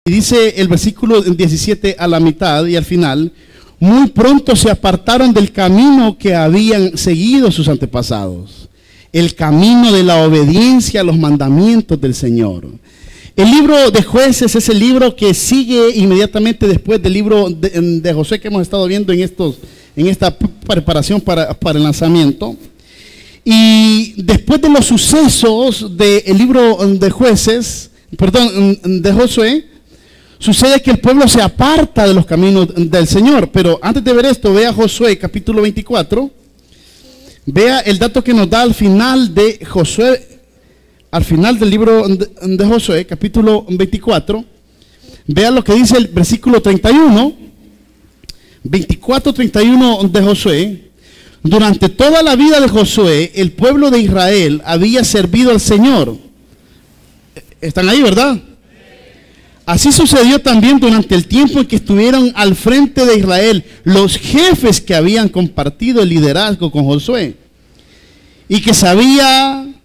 Y dice el versículo 17 a la mitad y al final: muy pronto se apartaron del camino que habían seguido sus antepasados, el camino de la obediencia a los mandamientos del Señor. El libro de Jueces es el libro que sigue inmediatamente después del libro de Josué, que hemos estado viendo en esta preparación para el lanzamiento. Y después de los sucesos del libro de Jueces, de Josué, sucede que el pueblo se aparta de los caminos del Señor. Pero antes de ver esto, vea Josué capítulo 24. Vea el dato que nos da al final de Josué, al final del libro de Josué, capítulo 24. Vea lo que dice el versículo 31, 24-31 de Josué. Durante toda la vida de Josué, el pueblo de Israel había servido al Señor. ¿Están ahí, verdad? Así sucedió también durante el tiempo en que estuvieron al frente de Israel los jefes que habían compartido el liderazgo con Josué y que sabían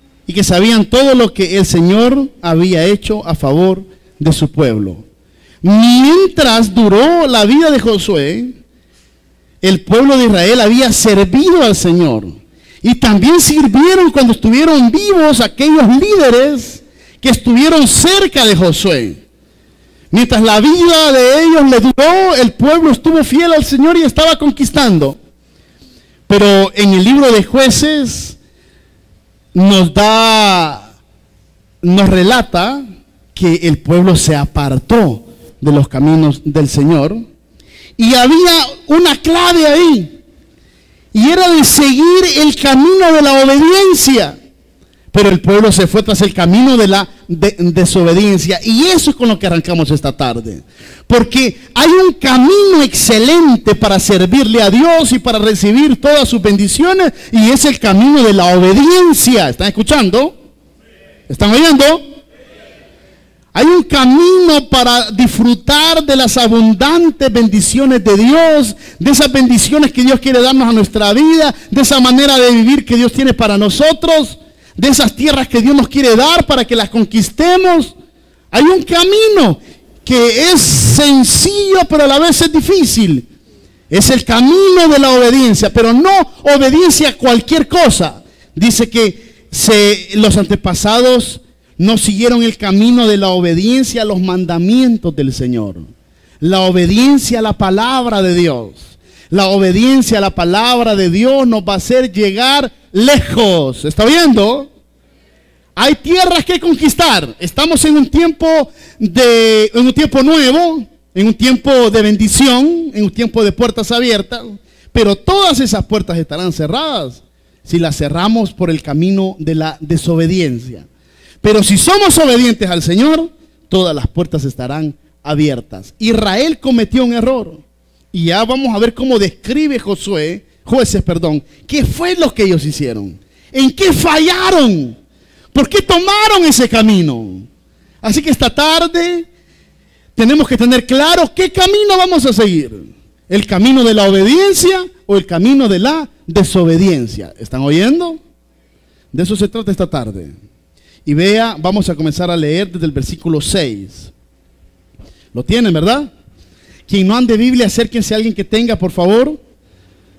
todo lo que el Señor había hecho a favor de su pueblo. Mientras duró la vida de Josué, el pueblo de Israel había servido al Señor, y también sirvieron cuando estuvieron vivos aquellos líderes que estuvieron cerca de Josué. Mientras la vida de ellos le duró, el pueblo estuvo fiel al Señor y estaba conquistando. Pero en el libro de Jueces nos relata que el pueblo se apartó de los caminos del Señor, y había una clave ahí, y era de seguir el camino de la obediencia. Pero el pueblo se fue tras el camino de la desobediencia. Y eso es con lo que arrancamos esta tarde. Porque hay un camino excelente para servirle a Dios y para recibir todas sus bendiciones. Y es el camino de la obediencia. ¿Están escuchando? ¿Están oyendo? Hay un camino para disfrutar de las abundantes bendiciones de Dios, de esas bendiciones que Dios quiere darnos a nuestra vida, de esa manera de vivir que Dios tiene para nosotros, de esas tierras que Dios nos quiere dar para que las conquistemos. Hay un camino que es sencillo, pero a la vez es difícil. Es el camino de la obediencia, pero no obediencia a cualquier cosa. Dice que los antepasados no siguieron el camino de la obediencia a los mandamientos del Señor. La obediencia a la palabra de Dios. La obediencia a la palabra de Dios nos va a hacer llegar lejos. ¿Está viendo? Hay tierras que conquistar. Estamos en un tiempo nuevo, en un tiempo de bendición, en un tiempo de puertas abiertas, pero todas esas puertas estarán cerradas si las cerramos por el camino de la desobediencia. Pero si somos obedientes al Señor, todas las puertas estarán abiertas. Israel cometió un error, y ya vamos a ver cómo describe Jueces, qué fue lo que ellos hicieron, en qué fallaron, por qué tomaron ese camino. Así que esta tarde tenemos que tener claro qué camino vamos a seguir: el camino de la obediencia o el camino de la desobediencia. ¿Están oyendo? De eso se trata esta tarde. Y vea, vamos a comenzar a leer desde el versículo 6. ¿Lo tienen, verdad? Quien no ande Biblia, acérquense a alguien que tenga, por favor.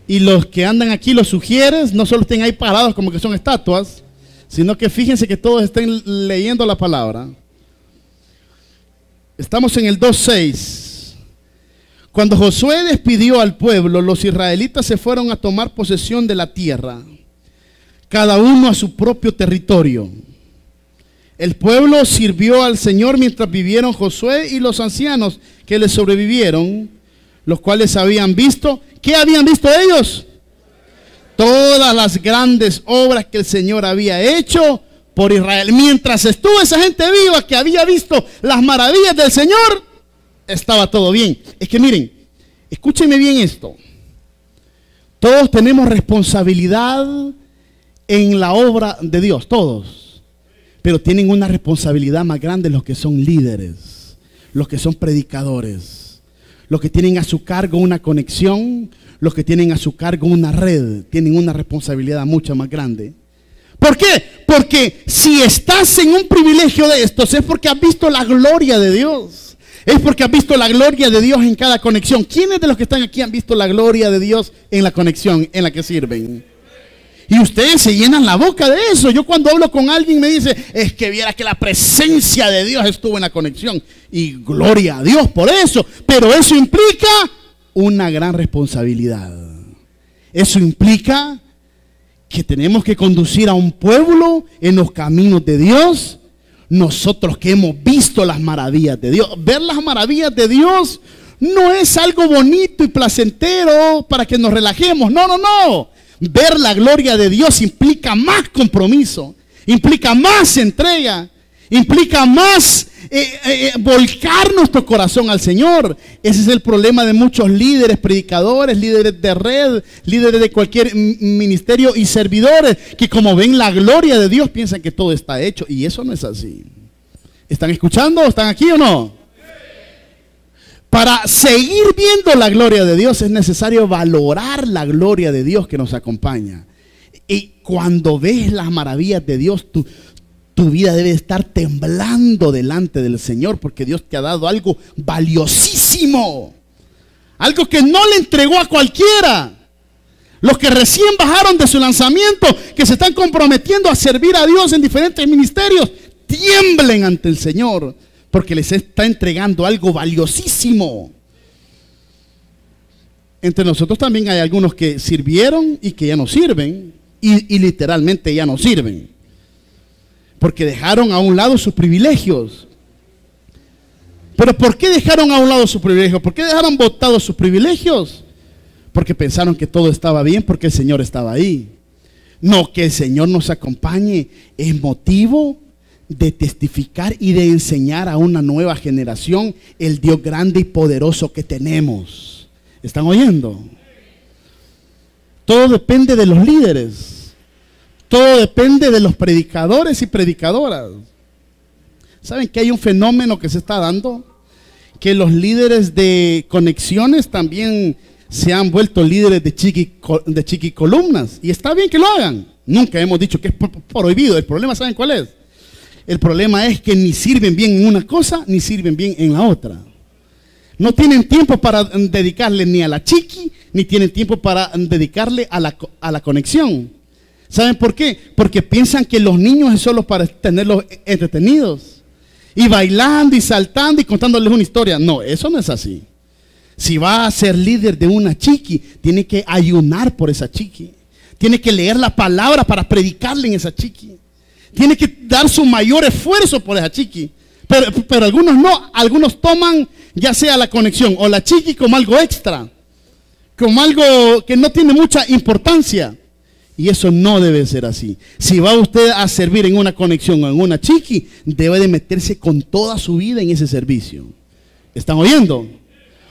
Y los que andan aquí, los sugieres, no solo estén ahí parados como que son estatuas, sino que fíjense que todos estén leyendo la palabra. Estamos en el 2:6. Cuando Josué despidió al pueblo, los israelitas se fueron a tomar posesión de la tierra, cada uno a su propio territorio. El pueblo sirvió al Señor mientras vivieron Josué y los ancianos que le sobrevivieron, los cuales habían visto. ¿Qué habían visto ellos? Todas las grandes obras que el Señor había hecho por Israel. Mientras estuvo esa gente viva que había visto las maravillas del Señor, estaba todo bien. Es que miren, escúchenme bien esto. Todos tenemos responsabilidad en la obra de Dios, todos. Pero tienen una responsabilidad más grande los que son líderes, los que son predicadores, los que tienen a su cargo una conexión, los que tienen a su cargo una red, tienen una responsabilidad mucho más grande. ¿Por qué? Porque si estás en un privilegio de estos es porque has visto la gloria de Dios. Es porque has visto la gloria de Dios en cada conexión. ¿Quiénes de los que están aquí han visto la gloria de Dios en la conexión en la que sirven? Y ustedes se llenan la boca de eso. Yo cuando hablo con alguien me dice, es que viera que la presencia de Dios estuvo en la conexión. Y gloria a Dios por eso. Pero eso implica una gran responsabilidad. Eso implica que tenemos que conducir a un pueblo en los caminos de Dios. Nosotros que hemos visto las maravillas de Dios. Ver las maravillas de Dios no es algo bonito y placentero para que nos relajemos. No, no, no. Ver la gloria de Dios implica más compromiso, implica más entrega, implica más volcar nuestro corazón al Señor. Ese es el problema de muchos líderes, predicadores, líderes de red, líderes de cualquier ministerio y servidores, que como ven la gloria de Dios piensan que todo está hecho, y eso no es así. ¿Están escuchando? ¿Están aquí o no? Para seguir viendo la gloria de Dios es necesario valorar la gloria de Dios que nos acompaña. Y cuando ves las maravillas de Dios, tu vida debe estar temblando delante del Señor, porque Dios te ha dado algo valiosísimo. Algo que no le entregó a cualquiera. Los que recién bajaron de su lanzamiento, que se están comprometiendo a servir a Dios en diferentes ministerios, tiemblen ante el Señor, porque les está entregando algo valiosísimo. Entre nosotros también hay algunos que sirvieron y que ya no sirven. Y literalmente ya no sirven. Porque dejaron a un lado sus privilegios. ¿Pero por qué dejaron a un lado sus privilegios? ¿Por qué dejaron botados sus privilegios? Porque pensaron que todo estaba bien porque el Señor estaba ahí. No, que el Señor nos acompañe es motivo de testificar y de enseñar a una nueva generación el Dios grande y poderoso que tenemos. ¿Están oyendo? Todo depende de los líderes. Todo depende de los predicadores y predicadoras. ¿Saben que hay un fenómeno que se está dando? Que los líderes de conexiones también se han vuelto líderes de chiquicolumnas. Y está bien que lo hagan. Nunca hemos dicho que es prohibido. El problema, ¿saben cuál es? El problema es que ni sirven bien en una cosa, ni sirven bien en la otra. No tienen tiempo para dedicarle ni a la chiqui, ni tienen tiempo para dedicarle a la conexión. ¿Saben por qué? Porque piensan que los niños es solo para tenerlos entretenidos. Y bailando y saltando y contándoles una historia. No, eso no es así. Si va a ser líder de una chiqui, tiene que ayunar por esa chiqui. Tiene que leer la palabra para predicarle en esa chiqui. Tiene que dar su mayor esfuerzo por esa chiqui. Pero algunos no, algunos toman ya sea la conexión o la chiqui como algo extra, como algo que no tiene mucha importancia. Y eso no debe ser así. Si va usted a servir en una conexión o en una chiqui, debe de meterse con toda su vida en ese servicio. ¿Están oyendo?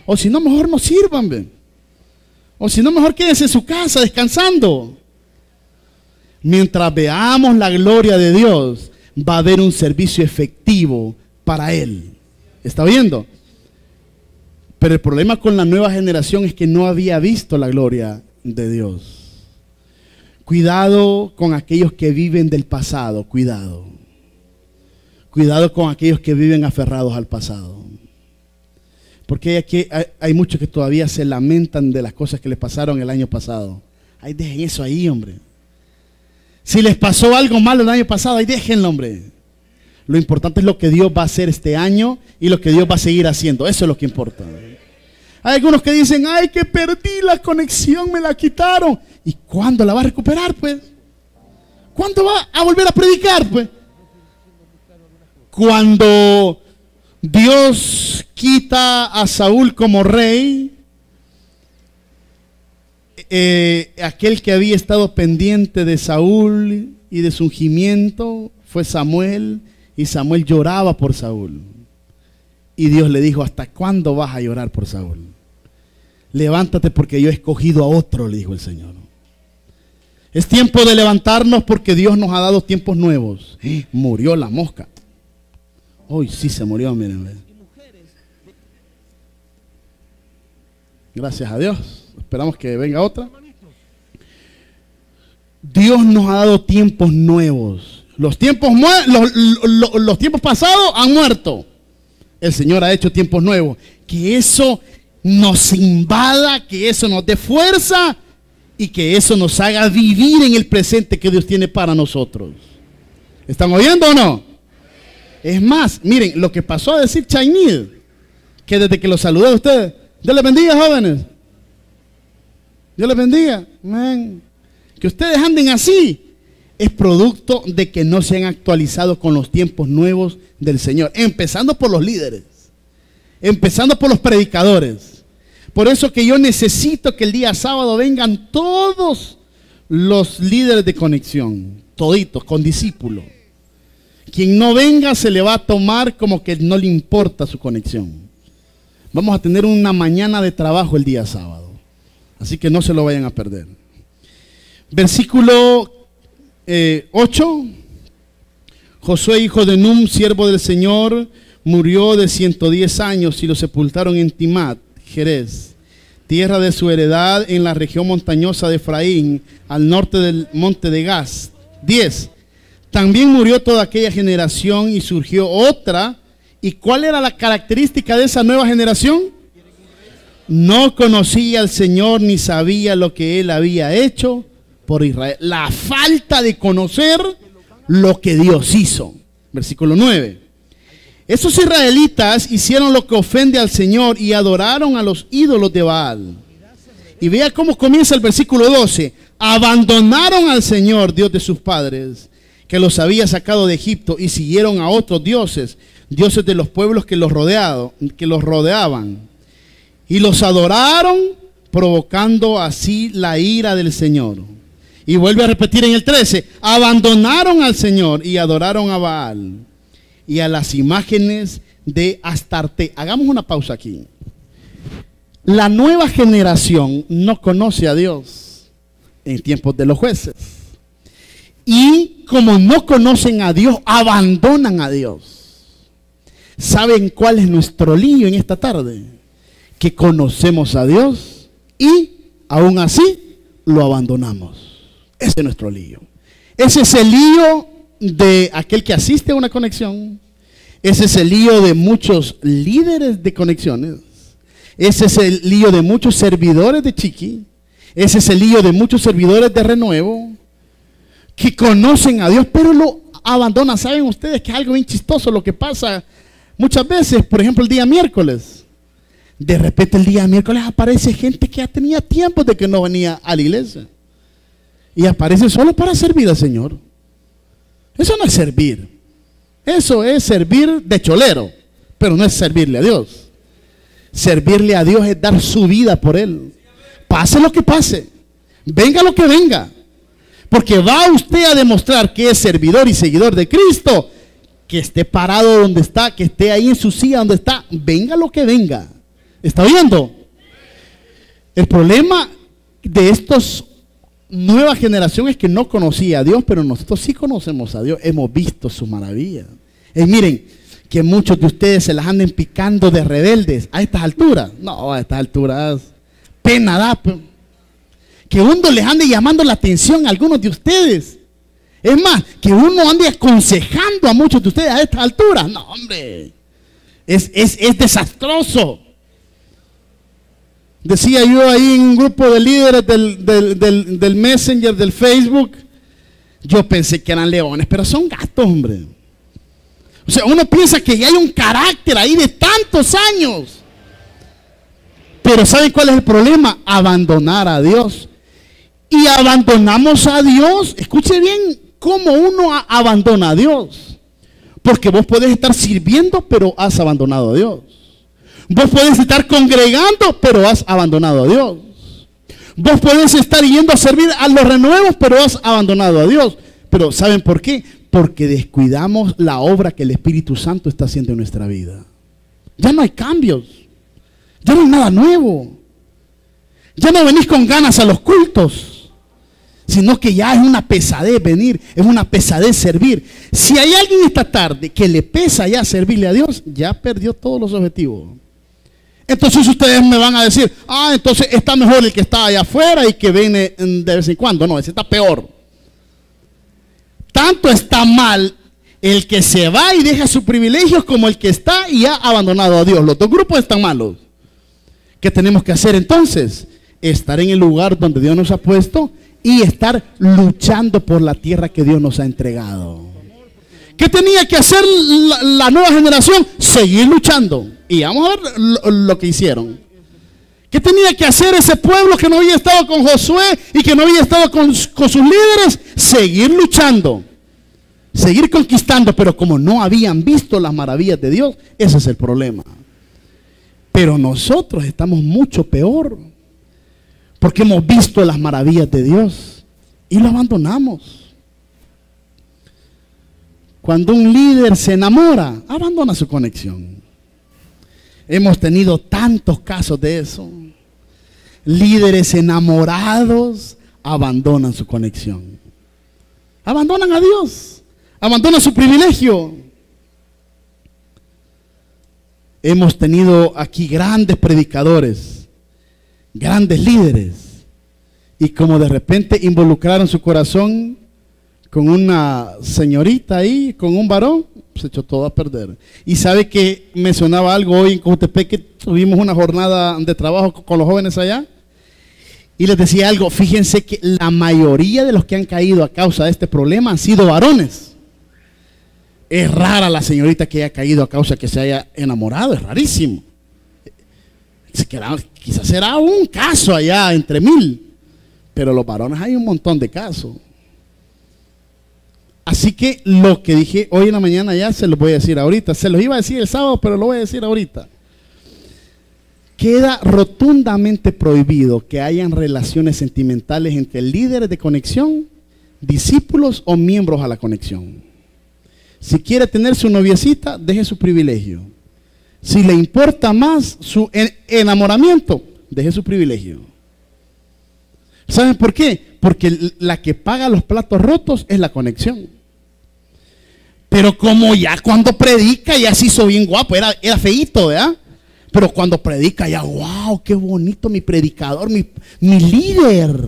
O si no, mejor no sirvan, ¿ve? O si no, mejor quédense en su casa descansando. Mientras veamos la gloria de Dios, va a haber un servicio efectivo para Él. ¿Está oyendo? Pero el problema con la nueva generación es que no había visto la gloria de Dios. Cuidado con aquellos que viven del pasado, cuidado. Cuidado con aquellos que viven aferrados al pasado. Porque aquí hay muchos que todavía se lamentan de las cosas que les pasaron el año pasado. Ay, dejen eso ahí, hombre. Si les pasó algo malo el año pasado, ahí déjenlo, hombre. Lo importante es lo que Dios va a hacer este año y lo que Dios va a seguir haciendo. Eso es lo que importa. Hay algunos que dicen, ay, que perdí la conexión, me la quitaron. ¿Y cuándo la va a recuperar, pues? ¿Cuándo va a volver a predicar, pues? Cuando Dios quita a Saúl como rey, aquel que había estado pendiente de Saúl y de su ungimiento fue Samuel, y Samuel lloraba por Saúl. Y Dios le dijo, ¿hasta cuándo vas a llorar por Saúl? Levántate porque yo he escogido a otro, le dijo el Señor. Es tiempo de levantarnos porque Dios nos ha dado tiempos nuevos. Murió la mosca. Hoy sí se murió, miren. Gracias a Dios. Esperamos que venga otra. Dios nos ha dado tiempos nuevos. Los tiempos pasados han muerto. el Señor ha hecho tiempos nuevos. Que eso nos invada, que eso nos dé fuerza y que eso nos haga vivir en el presente que Dios tiene para nosotros. ¿Están oyendo o no? Es más, miren, lo que pasó a decir Chainid, que desde que los saludé a ustedes, Dios les bendiga, jóvenes. Dios les bendiga. Amén. Que ustedes anden así es producto de que no se han actualizado con los tiempos nuevos del Señor. Empezando por los líderes. Empezando por los predicadores. Por eso que yo necesito que el día sábado vengan todos los líderes de conexión. Toditos, con discípulos. Quien no venga se le va a tomar como que no le importa su conexión. Vamos a tener una mañana de trabajo el día sábado. Así que no se lo vayan a perder. Versículo 8. Josué, hijo de Num, siervo del Señor, murió de 110 años y lo sepultaron en Timat, Jerez, tierra de su heredad en la región montañosa de Efraín, al norte del monte de Gaz. 10. También murió toda aquella generación y surgió otra. ¿Y cuál era la característica de esa nueva generación? No conocía al Señor ni sabía lo que Él había hecho por Israel. La falta de conocer lo que Dios hizo. Versículo 9. Esos israelitas hicieron lo que ofende al Señor y adoraron a los ídolos de Baal. Y vea cómo comienza el versículo 12. Abandonaron al Señor, Dios de sus padres, que los había sacado de Egipto, y siguieron a otros dioses, dioses de los pueblos que los rodeaban. Y los adoraron, provocando así la ira del Señor. Y vuelve a repetir en el 13, abandonaron al Señor y adoraron a Baal y a las imágenes de Astarte. Hagamos una pausa aquí. La nueva generación no conoce a Dios en tiempos de los jueces. Y como no conocen a Dios, abandonan a Dios. ¿Saben cuál es nuestro lío en esta tarde? Que conocemos a Dios y aún así lo abandonamos. Ese es nuestro lío. Ese es el lío de aquel que asiste a una conexión. Ese es el lío de muchos líderes de conexiones. Ese es el lío de muchos servidores de Chiqui. Ese es el lío de muchos servidores de Renuevo, que conocen a Dios, pero lo abandonan. ¿Saben ustedes que es algo bien chistoso lo que pasa muchas veces? Por ejemplo, el día miércoles. De repente el día miércoles aparece gente que ya tenía tiempo de que no venía a la iglesia. Y aparece solo para servir al Señor. Eso no es servir. Eso es servir de cholero. Pero no es servirle a Dios. Servirle a Dios es dar su vida por Él. Pase lo que pase. Venga lo que venga. Porque va usted a demostrar que es servidor y seguidor de Cristo. Que esté parado donde está. Que esté ahí en su silla donde está. Venga lo que venga. ¿Está oyendo? El problema de estos nueva generación es que no conocía a Dios, pero nosotros sí conocemos a Dios. Hemos visto su maravilla. Y miren, que muchos de ustedes se las anden picando de rebeldes a estas alturas. No, a estas alturas pena da. Que uno les ande llamando la atención a algunos de ustedes. Es más, que uno ande aconsejando a muchos de ustedes a estas alturas. No, hombre. Es desastroso. Decía yo ahí en un grupo de líderes del Messenger, del Facebook, yo pensé que eran leones, pero son gatos, hombre. O sea, uno piensa que ya hay un carácter ahí de tantos años. Pero ¿saben cuál es el problema? Abandonar a Dios. Y abandonamos a Dios. Escuche bien cómo uno abandona a Dios. Porque vos podés estar sirviendo, pero has abandonado a Dios. Vos podés estar congregando, pero has abandonado a Dios. Vos podés estar yendo a servir a los renuevos, pero has abandonado a Dios. Pero ¿saben por qué? Porque descuidamos la obra que el Espíritu Santo está haciendo en nuestra vida. Ya no hay cambios. Ya no hay nada nuevo. Ya no venís con ganas a los cultos, sino que ya es una pesadez venir, es una pesadez servir. Si hay alguien esta tarde que le pesa ya servirle a Dios, ya perdió todos los objetivos. Entonces ustedes me van a decir, entonces está mejor el que está allá afuera y que viene de vez en cuando. No, ese está peor. Tanto está mal El que se va y deja sus privilegios como el que está y ha abandonado a Dios. Los dos grupos están malos. ¿Qué tenemos que hacer entonces? Estar en el lugar donde Dios nos ha puesto y estar luchando por la tierra que Dios nos ha entregado. ¿Qué tenía que hacer la nueva generación? Seguir luchando. Y vamos a ver lo que hicieron. ¿Qué tenía que hacer ese pueblo que no había estado con Josué y que no había estado con sus líderes? Seguir luchando. Seguir conquistando, pero como no habían visto las maravillas de Dios, ese es el problema. Pero nosotros estamos mucho peor, porque hemos visto las maravillas de Dios y lo abandonamos. Cuando un líder se enamora, abandona su conexión. Hemos tenido tantos casos de eso. Líderes enamorados abandonan su conexión. Abandonan a Dios. Abandona su privilegio. Hemos tenido aquí grandes predicadores, grandes líderes, y como de repente involucraron su corazón con una señorita ahí, con un varón, se echó todo a perder. Y sabe que mencionaba algo hoy en Coatepec, que tuvimos una jornada de trabajo con los jóvenes allá, y les decía algo. Fíjense que la mayoría de los que han caído a causa de este problema han sido varones. Es rara la señorita que haya caído a causa que se haya enamorado, es rarísimo. Quizás será un caso allá entre 1000, pero los varones hay un montón de casos. Así que lo que dije hoy en la mañana ya se los voy a decir ahorita. Se los iba a decir el sábado, pero lo voy a decir ahorita. Queda rotundamente prohibido que hayan relaciones sentimentales entre líderes de conexión, discípulos o miembros a la conexión. Si quiere tener su noviecita, deje su privilegio. Si le importa más su enamoramiento, deje su privilegio. ¿Saben por qué? Porque la que paga los platos rotos es la conexión. Pero como ya cuando predica ya se hizo bien guapo, era feíto, ¿verdad? Pero cuando predica ya, wow, qué bonito mi predicador, mi líder.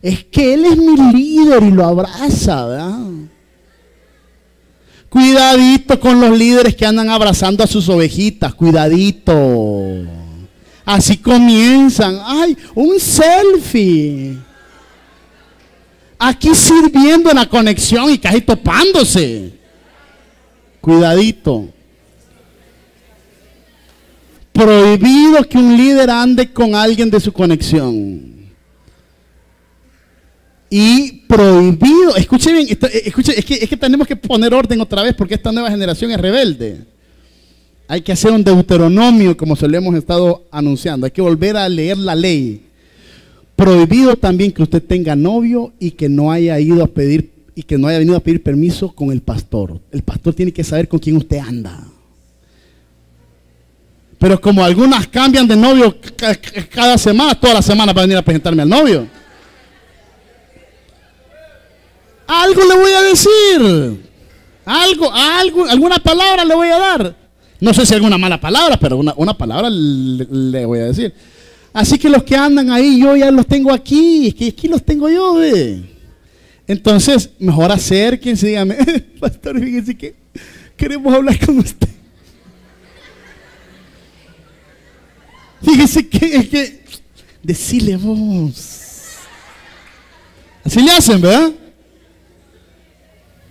Es que él es mi líder y lo abraza, ¿verdad? Cuidadito con los líderes que andan abrazando a sus ovejitas, cuidadito. Así comienzan. ¡Ay, un selfie! Aquí sirviendo en la conexión y casi topándose. Cuidadito. Prohibido que un líder ande con alguien de su conexión. Y prohibido, escuche bien, escuche, es que tenemos que poner orden otra vez porque esta nueva generación es rebelde. Hay que hacer un Deuteronomio como se lo hemos estado anunciando. Hay que volver a leer la ley. Prohibido también que usted tenga novio y que no haya ido a pedir y que no haya venido a pedir permiso con el pastor. El pastor tiene que saber con quién usted anda. Pero como algunas cambian de novio cada semana, toda la semana para venir a presentarme al novio. Algo le voy a decir. Alguna palabra le voy a dar. No sé si alguna mala palabra, pero una palabra le voy a decir. Así que los que andan ahí, yo ya los tengo aquí. Es que aquí los tengo yo, Entonces, mejor acérquense y díganme, pastor, fíjense que queremos hablar con usted. Fíjense que es que decile vos. Así le hacen, ¿verdad?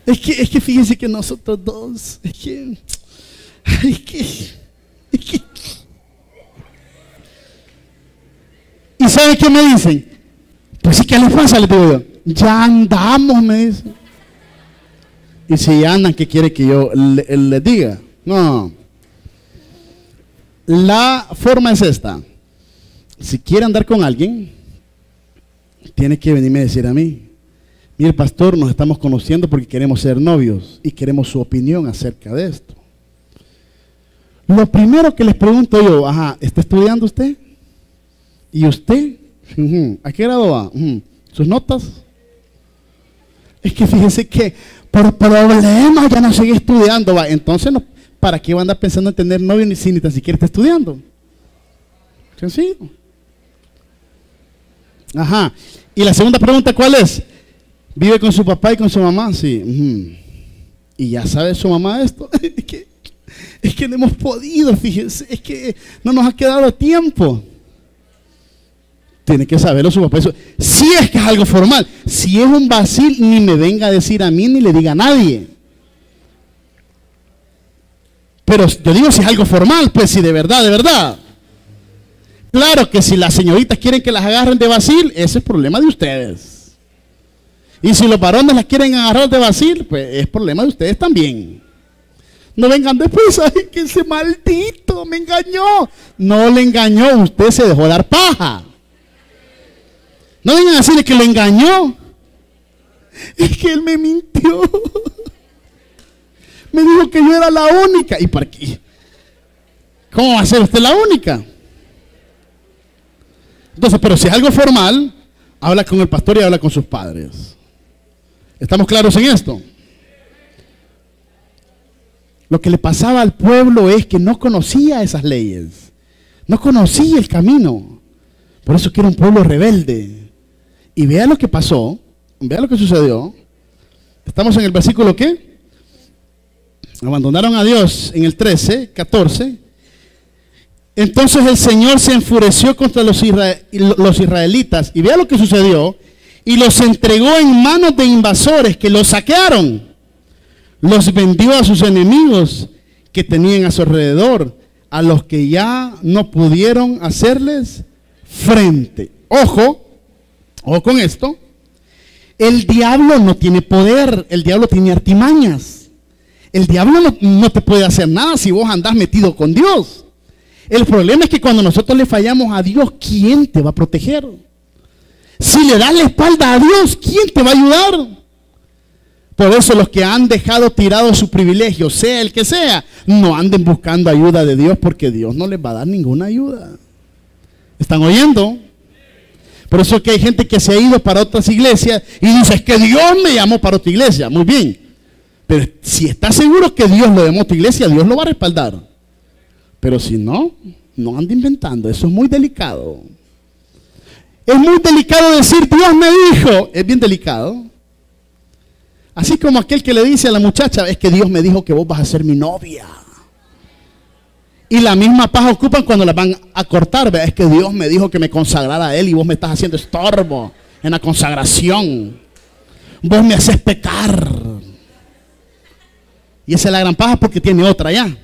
Es que fíjense que nosotros dos, es que ¿y sabe qué me dicen? Pues sí, ¿qué les pasa? Les digo yo, ya andamos, me dicen. Y si ya andan, ¿qué quiere que yo les diga? No. La forma es esta. Si quiere andar con alguien, tiene que venirme a decir a mí. Mire, pastor, nos estamos conociendo porque queremos ser novios y queremos su opinión acerca de esto. Lo primero que les pregunto yo, ¿está estudiando usted? ¿Y usted? ¿A qué grado va? ¿Sus notas? Es que fíjese que por problemas ya no sigue estudiando, va. Entonces, no, ¿para qué va a andar pensando en tener novio ni tan siquiera está estudiando? Sencillo. Y la segunda pregunta, ¿cuál es? ¿Vive con su papá y con su mamá? Sí. Y ya sabe su mamá esto. Es que no hemos podido, fíjense, es que no nos ha quedado tiempo. Tiene que saberlo su papá. Eso, si es que es algo formal. Si es un vacil, ni me venga a decir a mí, ni le diga a nadie. Pero yo digo si es algo formal, pues si de verdad, de verdad. Claro que si las señoritas quieren que las agarren de vacil, ese es problema de ustedes. Y si los varones las quieren agarrar de vacil, pues es problema de ustedes también. No vengan después, ay, que ese maldito me engañó. No le engañó, usted se dejó dar paja. No vengan a decirle que lo engañó. Es que él me mintió. Me dijo que yo era la única. ¿Y por qué? ¿Cómo va a ser usted la única? Entonces, pero si es algo formal, habla con el pastor y habla con sus padres. ¿Estamos claros en esto? Lo que le pasaba al pueblo es que no conocía esas leyes. No conocía el camino. Por eso que era un pueblo rebelde. Y vea lo que pasó. Vea lo que sucedió. Estamos en el versículo ¿qué? Abandonaron a Dios en el 13, 14. Entonces el Señor se enfureció contra los israelitas. Y vea lo que sucedió. Y los entregó en manos de invasores que los saquearon. Los vendió a sus enemigos que tenían a su alrededor, a los que ya no pudieron hacerles frente. Ojo, ojo con esto. El diablo no tiene poder, el diablo tiene artimañas. El diablo no te puede hacer nada si vos andás metido con Dios. El problema es que cuando nosotros le fallamos a Dios, ¿quién te va a proteger? Si le das la espalda a Dios, ¿quién te va a ayudar? Por eso los que han dejado tirado su privilegio, sea el que sea, no anden buscando ayuda de Dios, porque Dios no les va a dar ninguna ayuda. ¿Están oyendo? Por eso que hay gente que se ha ido para otras iglesias y dice, es que Dios me llamó para otra iglesia. Muy bien, pero si está seguro que Dios lo llamó a otra iglesia, Dios lo va a respaldar. Pero si no, no ande inventando. Eso es muy delicado. Es muy delicado decir, Dios me dijo. Es bien delicado. Así como aquel que le dice a la muchacha, es que Dios me dijo que vos vas a ser mi novia. Y la misma paja ocupan cuando la van a cortar, ¿verdad? Es que Dios me dijo que me consagrara a Él y vos me estás haciendo estorbo en la consagración. Vos me haces pecar. Y esa es la gran paja porque tiene otra ya.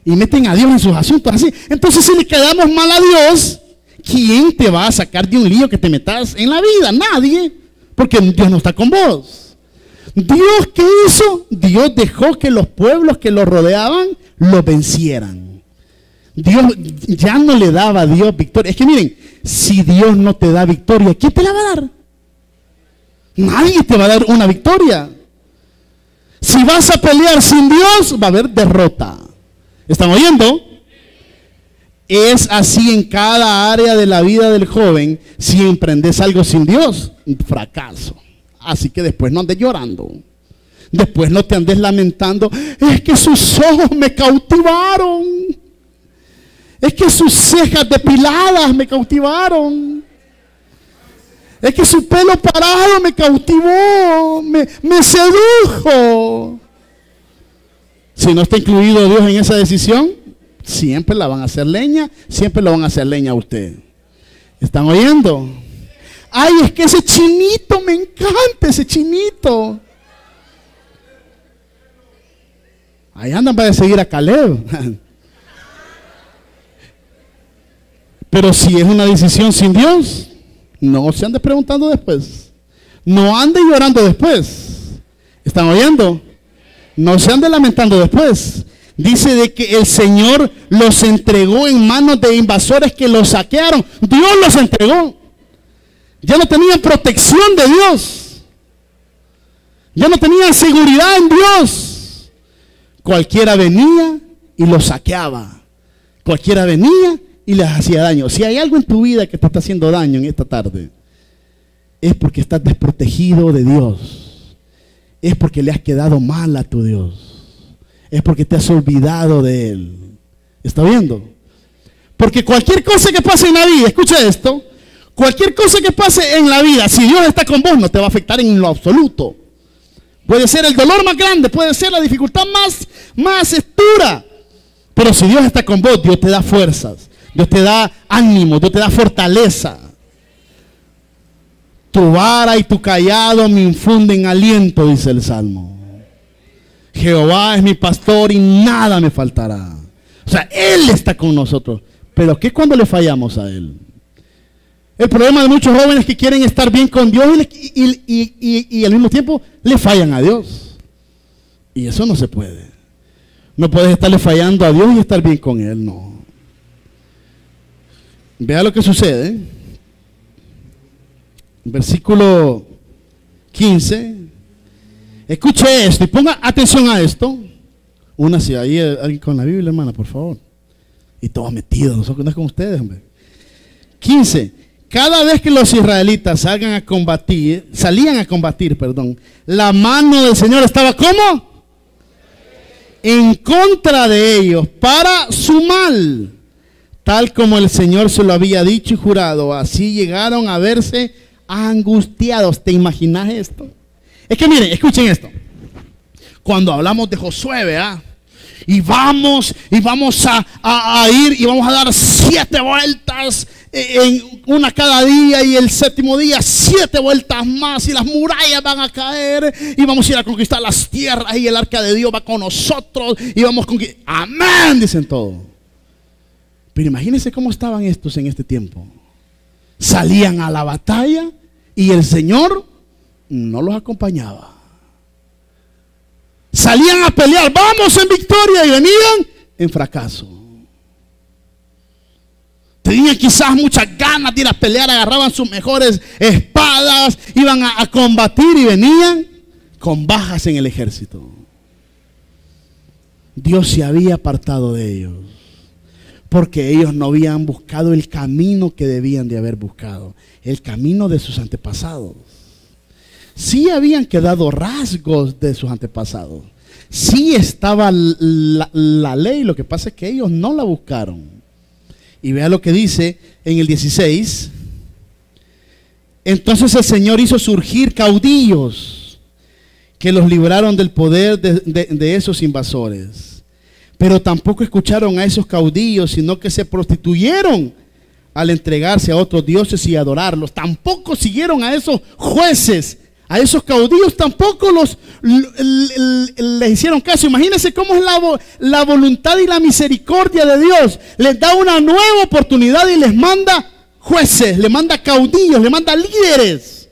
Y meten a Dios en sus asuntos así. Entonces si le quedamos mal a Dios, ¿quién te va a sacar de un lío que te metas en la vida? Nadie. Porque Dios no está con vos. ¿Dios qué hizo? Dios dejó que los pueblos que lo rodeaban lo vencieran. Dios ya no le daba a Dios victoria. Es que miren, si Dios no te da victoria, ¿quién te la va a dar? Nadie te va a dar una victoria. Si vas a pelear sin Dios, va a haber derrota. ¿Están oyendo? Es así en cada área de la vida del joven. Si emprendes algo sin Dios, fracaso. Así que después no andes llorando. Después no te andes lamentando. Es que sus ojos me cautivaron. Es que sus cejas depiladas me cautivaron. Es que su pelo parado me cautivó. Me sedujo. Si no está incluido Dios en esa decisión, siempre la van a hacer leña, siempre lo van a hacer leña a usted. ¿Están oyendo? Ay, es que ese chinito, me encanta ese chinito. Ahí andan para seguir a Caleb. Pero si es una decisión sin Dios, no se ande preguntando después. No ande llorando después. ¿Están oyendo? No se ande lamentando después. Dice de que el Señor los entregó en manos de invasores que los saquearon. Dios los entregó. Ya no tenían protección de Dios. Ya no tenían seguridad en Dios. Cualquiera venía y los saqueaba. Cualquiera venía y les hacía daño. Si hay algo en tu vida que te está haciendo daño en esta tarde, es porque estás desprotegido de Dios. Es porque le has quedado mal a tu Dios. Es porque te has olvidado de Él. ¿Está viendo? Porque cualquier cosa que pase en la vida, escucha esto, cualquier cosa que pase en la vida, si Dios está con vos, no te va a afectar en lo absoluto. Puede ser el dolor más grande, puede ser la dificultad más dura. Pero si Dios está con vos, Dios te da fuerzas, Dios te da ánimo, Dios te da fortaleza. Tu vara y tu cayado me infunden aliento, dice el Salmo. Jehová es mi pastor y nada me faltará. O sea, Él está con nosotros. Pero ¿qué cuando le fallamos a Él? El problema de muchos jóvenes que quieren estar bien con Dios y al mismo tiempo le fallan a Dios. Y eso no se puede. No puedes estarle fallando a Dios y estar bien con Él, no. Vea lo que sucede. Versículo 15. Escuche esto y ponga atención a esto. Únase ahí alguien con la Biblia, hermana, por favor. Y todos metidos, nosotros no es con ustedes, hombre. 15. Cada vez que los israelitas salían a combatir, la mano del Señor estaba ¿cómo? En contra de ellos, para su mal, tal como el Señor se lo había dicho y jurado. Así llegaron a verse angustiados. ¿Te imaginas esto? Es que miren, escuchen esto. Cuando hablamos de Josué, ¿verdad? Y vamos a ir y vamos a dar 7 vueltas en una cada día, y el séptimo día 7 vueltas más y las murallas van a caer y vamos a ir a conquistar las tierras y el arca de Dios va con nosotros y vamos a conquistar. Amén, dicen todos. Pero imagínense cómo estaban estos en este tiempo. Salían a la batalla y el Señor no los acompañaba. Salían a pelear, vamos en victoria, y venían en fracaso. Tenían quizás muchas ganas de ir a pelear, agarraban sus mejores espadas, iban a combatir y venían con bajas en el ejército. Dios se había apartado de ellos porque ellos no habían buscado el camino que debían de haber buscado, el camino de sus antepasados. Sí habían quedado rasgos de sus antepasados. Sí estaba la ley, lo que pasa es que ellos no la buscaron. Y vea lo que dice en el 16. Entonces el Señor hizo surgir caudillos que los libraron del poder de esos invasores. Pero tampoco escucharon a esos caudillos, sino que se prostituyeron al entregarse a otros dioses y adorarlos. Tampoco siguieron a esos jueces, a esos caudillos, tampoco les hicieron caso. Imagínense cómo es la voluntad y la misericordia de Dios. Les da una nueva oportunidad y les manda jueces, les manda caudillos, les manda líderes.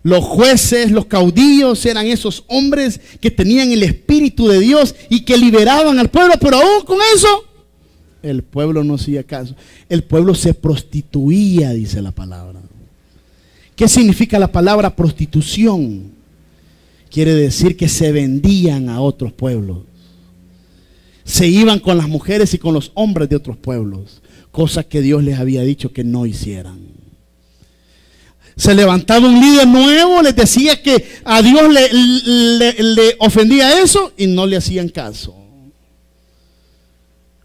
Los jueces, los caudillos eran esos hombres que tenían el Espíritu de Dios y que liberaban al pueblo, pero aún con eso el pueblo no hacía caso. El pueblo se prostituía, dice la palabra. ¿Qué significa la palabra prostitución? Quiere decir que se vendían a otros pueblos. Se iban con las mujeres y con los hombres de otros pueblos, cosa que Dios les había dicho que no hicieran. Se levantaba un líder nuevo, les decía que a Dios le ofendía eso y no le hacían caso.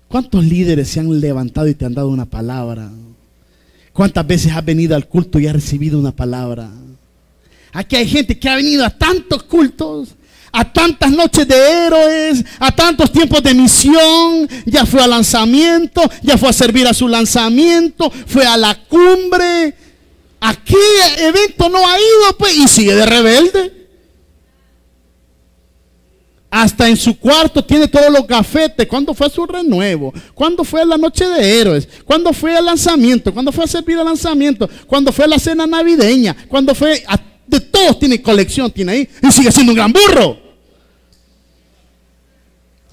¿Cuántos líderes se han levantado y te han dado una palabra? ¿Cuántas veces has venido al culto y has recibido una palabra? Aquí hay gente que ha venido a tantos cultos, a tantas noches de héroes, a tantos tiempos de misión. Ya fue al lanzamiento, ya fue a servir a su lanzamiento, fue a la cumbre. ¿A qué evento no ha ido, pues? Y sigue de rebelde. Hasta en su cuarto tiene todos los gafetes. ¿Cuándo fue su renuevo? ¿Cuándo fue la noche de héroes? ¿Cuándo fue el lanzamiento? ¿Cuándo fue a servir al lanzamiento? ¿Cuándo fue la cena navideña? ¿Cuándo fue? De todos tiene colección, tiene ahí. Y sigue siendo un gran burro.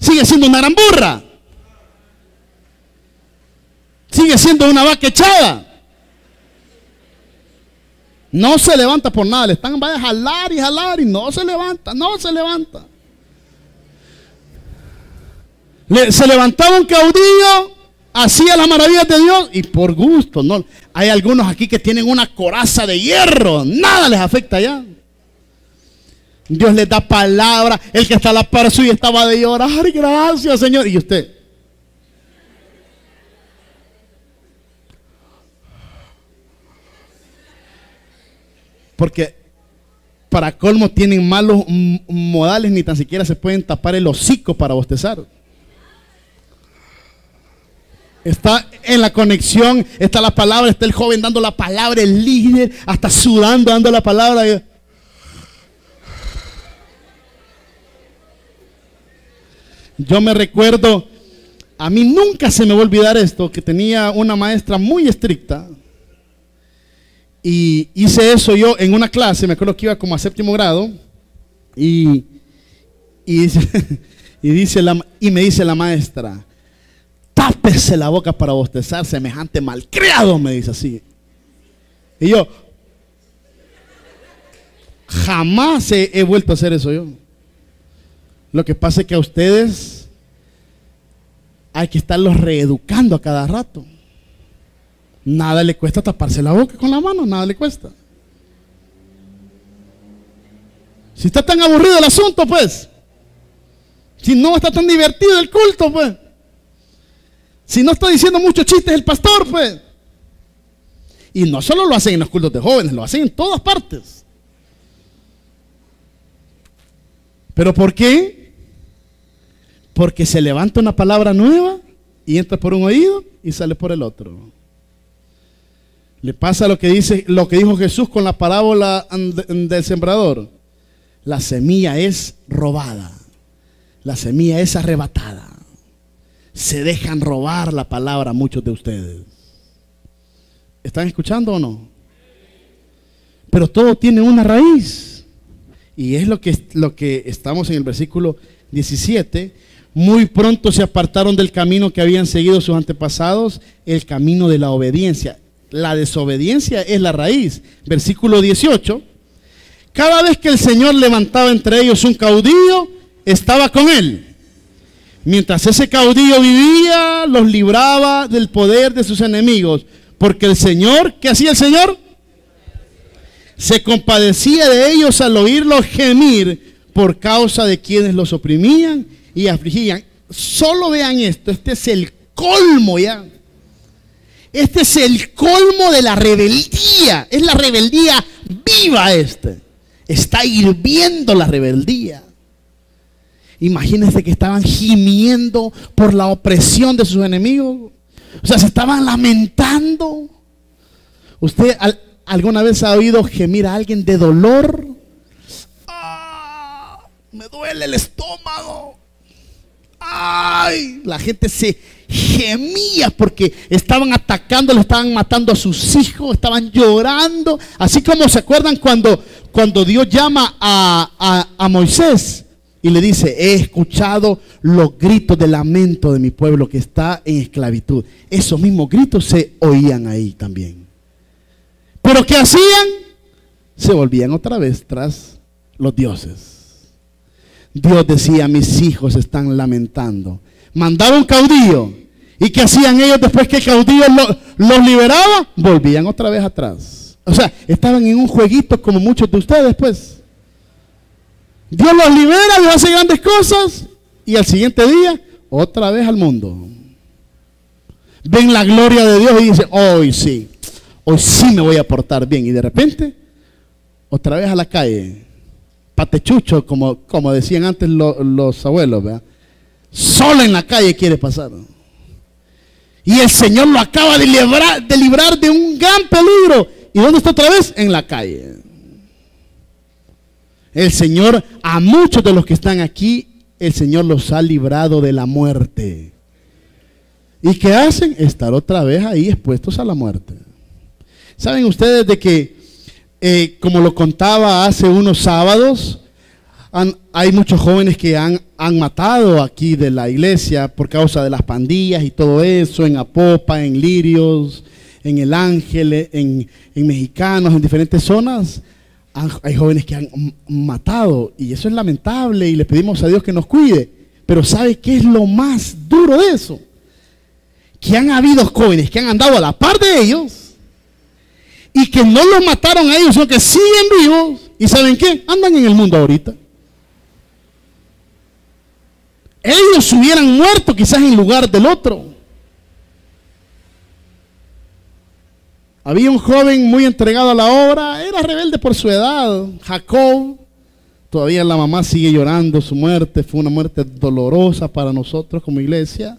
Sigue siendo una gran burra. Sigue siendo una vaca echada. No se levanta por nada. Le están vaya a jalar y no se levanta, no se levanta. Se levantaba un caudillo, hacía las maravillas de Dios y por gusto, no. Hay algunos aquí que tienen una coraza de hierro, nada les afecta ya. Dios les da palabra. El que está a la par suya estaba de llorar, gracias Señor. Y usted, porque Para colmo tienen malos modales, ni tan siquiera se pueden tapar el hocico para bostezar. Está en la conexión, está la palabra, está el joven dando la palabra, el líder, hasta sudando, dando la palabra. Yo me recuerdo, a mí nunca se me va a olvidar esto, que tenía una maestra muy estricta. Y hice eso yo en una clase, me acuerdo que iba como a 7º grado, y me dice la maestra: tápese la boca para bostezar, semejante malcriado, me dice así. Y yo, jamás he vuelto a hacer eso yo. Lo que pasa es que a ustedes hay que estarlos reeducando a cada rato. Nada le cuesta taparse la boca con la mano, nada le cuesta. Si está tan aburrido el asunto, pues. Si no está tan divertido el culto, pues. Si no está diciendo muchos chistes el pastor, pues. Y no solo lo hacen en los cultos de jóvenes, lo hacen en todas partes. ¿Pero por qué? Porque se levanta una palabra nueva y entra por un oído y sale por el otro. Le pasa lo que dijo Jesús con la parábola del sembrador. La semilla es robada, la semilla es arrebatada. Se dejan robar la palabra muchos de ustedes. ¿Están escuchando o no? Pero todo tiene una raíz. Y es lo que estamos en el versículo 17. Muy pronto se apartaron del camino que habían seguido sus antepasados, el camino de la obediencia. La desobediencia es la raíz. Versículo 18. Cada vez que el Señor levantaba entre ellos un caudillo, estaba con él. Mientras ese caudillo vivía, los libraba del poder de sus enemigos. Porque el Señor, ¿qué hacía el Señor? Se compadecía de ellos al oírlos gemir por causa de quienes los oprimían y afligían. Solo vean esto, este es el colmo ya. Este es el colmo de la rebeldía. Es la rebeldía viva este. Está hirviendo la rebeldía. Imagínense que estaban gimiendo por la opresión de sus enemigos. O sea, se estaban lamentando. ¿Usted alguna vez ha oído gemir a alguien de dolor? ¡Ah! Me duele el estómago. ¡Ay! La gente se gemía porque estaban atacando, le estaban matando a sus hijos, estaban llorando. Así como se acuerdan cuando Dios llama a Moisés y le dice: he escuchado los gritos de lamento de mi pueblo que está en esclavitud. Esos mismos gritos se oían ahí también. ¿Pero qué hacían? Se volvían otra vez tras los dioses. Dios decía: mis hijos están lamentando. Mandaba un caudillo. ¿Y qué hacían ellos después que el caudillo los liberaba? Volvían otra vez atrás. O sea, estaban en un jueguito como muchos de ustedes, pues. Dios los libera, Dios hace grandes cosas y al siguiente día, otra vez al mundo. Ven la gloria de Dios y dicen: hoy sí me voy a portar bien. Y de repente, otra vez a la calle. Patechucho, como decían antes los abuelos, ¿verdad? Solo en la calle quiere pasar. Y el Señor lo acaba de librar de un gran peligro. ¿Y dónde está otra vez? En la calle. El Señor, a muchos de los que están aquí, el Señor los ha librado de la muerte. ¿Y qué hacen? Estar otra vez ahí expuestos a la muerte. ¿Saben ustedes de que, como lo contaba hace unos sábados, hay muchos jóvenes que han matado aquí de la iglesia por causa de las pandillas y todo eso, en Apopa, en Lirios, en El Ángel, en Mexicanos, en diferentes zonas? Hay jóvenes que han matado y eso es lamentable y le pedimos a Dios que nos cuide. Pero ¿sabe qué es lo más duro de eso? Que han habido jóvenes que han andado a la par de ellos y que no los mataron a ellos, sino que siguen vivos. ¿Y saben qué? Andan en el mundo ahorita. Ellos hubieran muerto quizás en lugar del otro. Había un joven muy entregado a la obra, era rebelde por su edad, Jacob. Todavía la mamá sigue llorando su muerte, fue una muerte dolorosa para nosotros como iglesia.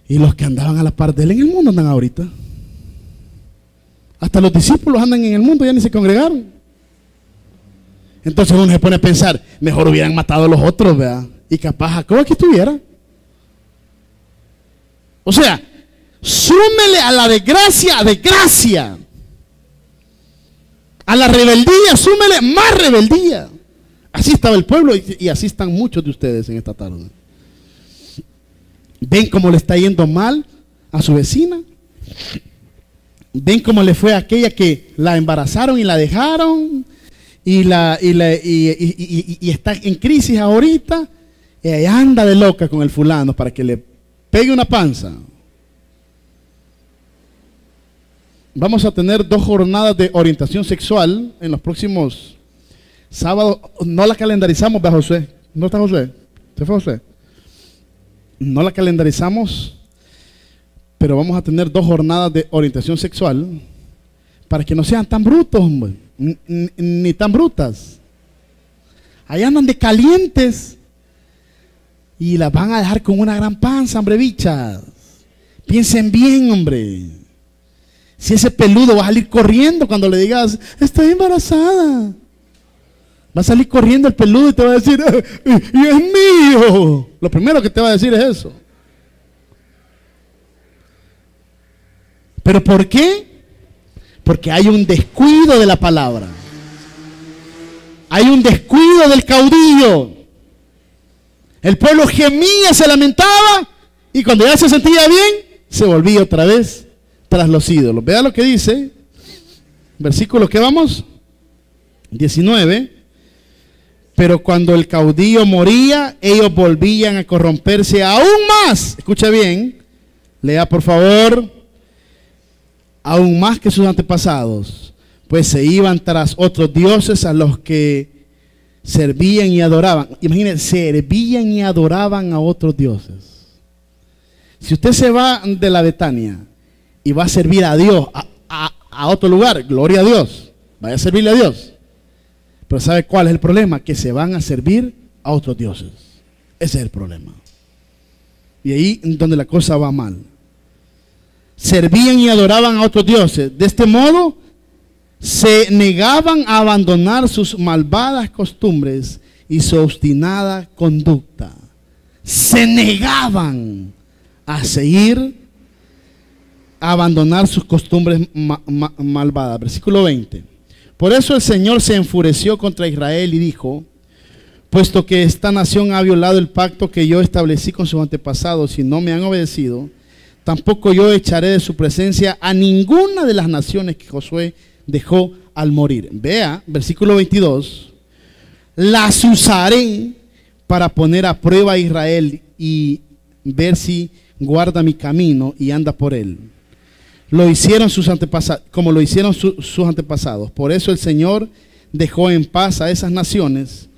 Y los que andaban a la par de él en el mundo andan ahorita. Hasta los discípulos andan en el mundo, ya ni se congregaron. Entonces uno se pone a pensar, mejor hubieran matado a los otros, ¿verdad? Y capaz Jacob aquí estuviera. O sea, súmele a la desgracia, desgracia. A la rebeldía, súmele más rebeldía. Así estaba el pueblo y así están muchos de ustedes en esta tarde. ¿Ven cómo le está yendo mal a su vecina? ¿Ven cómo le fue a aquella que la embarazaron y la dejaron? Y está en crisis ahorita. Y ella anda de loca con el fulano para que le pegue una panza. Vamos a tener 2 jornadas de orientación sexual en los próximos sábados. No la calendarizamos, ¿verdad, José? ¿No está José? ¿Se fue José? No la calendarizamos, pero vamos a tener 2 jornadas de orientación sexual para que no sean tan brutos, hombre, ni tan brutas. Ahí andan de calientes y las van a dejar con una gran panza, hombre, bichas. Piensen bien, hombre. Si ese peludo va a salir corriendo cuando le digas, estoy embarazada. Va a salir corriendo el peludo y te va a decir, y es mío. Lo primero que te va a decir es eso. ¿Pero por qué? Porque hay un descuido de la palabra. Hay un descuido del caudillo. El pueblo gemía, se lamentaba, y cuando ya se sentía bien, se volvía otra vez tras los ídolos. Vea lo que dice, versículo que vamos, 19. Pero cuando el caudillo moría, ellos volvían a corromperse aún más. Escucha bien, lea por favor. Aún más que sus antepasados, pues se iban tras otros dioses a los que servían y adoraban. Imagínense, servían y adoraban a otros dioses. Si usted se va de la Betania y va a servir a Dios, a otro lugar, gloria a Dios, vaya a servirle a Dios. Pero ¿sabe cuál es el problema? Que se van a servir a otros dioses. Ese es el problema. Y ahí es donde la cosa va mal. Servían y adoraban a otros dioses. De este modo, se negaban a abandonar sus malvadas costumbres y su obstinada conducta. Se negaban a seguir, a abandonar sus costumbres malvadas. Versículo 20. Por eso el Señor se enfureció contra Israel y dijo, puesto que esta nación ha violado el pacto que yo establecí con sus antepasados y no me han obedecido, tampoco yo echaré de su presencia a ninguna de las naciones que Josué dejó al morir. Vea, versículo 22. Las usaré para poner a prueba a Israel y ver si guarda mi camino y anda por él. Lo hicieron sus antepasados, como lo hicieron sus antepasados. Por eso el Señor dejó en paz a esas naciones,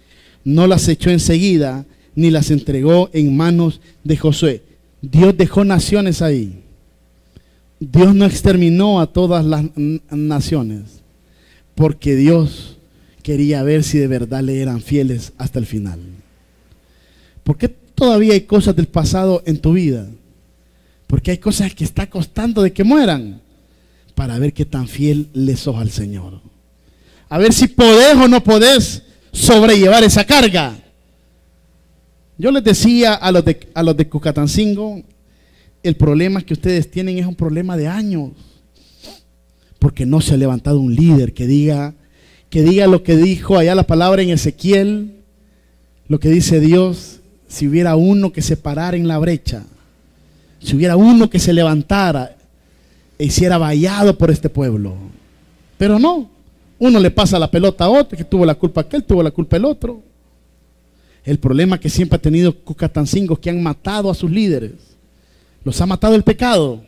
no las echó enseguida, ni las entregó en manos de Josué. Dios dejó naciones ahí. Dios no exterminó a todas las naciones, porque Dios quería ver si de verdad le eran fieles hasta el final. ¿Por qué todavía hay cosas del pasado en tu vida? Porque hay cosas que está costando de que mueran, para ver qué tan fiel le sos al Señor. A ver si podés o no podés sobrellevar esa carga. Yo les decía a los de Cucatancingo, el problema que ustedes tienen es un problema de años, porque no se ha levantado un líder que diga lo que dijo allá la palabra en Ezequiel, lo que dice Dios, si hubiera uno que se parara en la brecha, si hubiera uno que se levantara e hiciera vallado por este pueblo. Pero no, uno le pasa la pelota a otro, que tuvo la culpa aquel, tuvo la culpa el otro. El problema que siempre ha tenido Cucatancingo es que han matado a sus líderes. Los ha matado el pecado.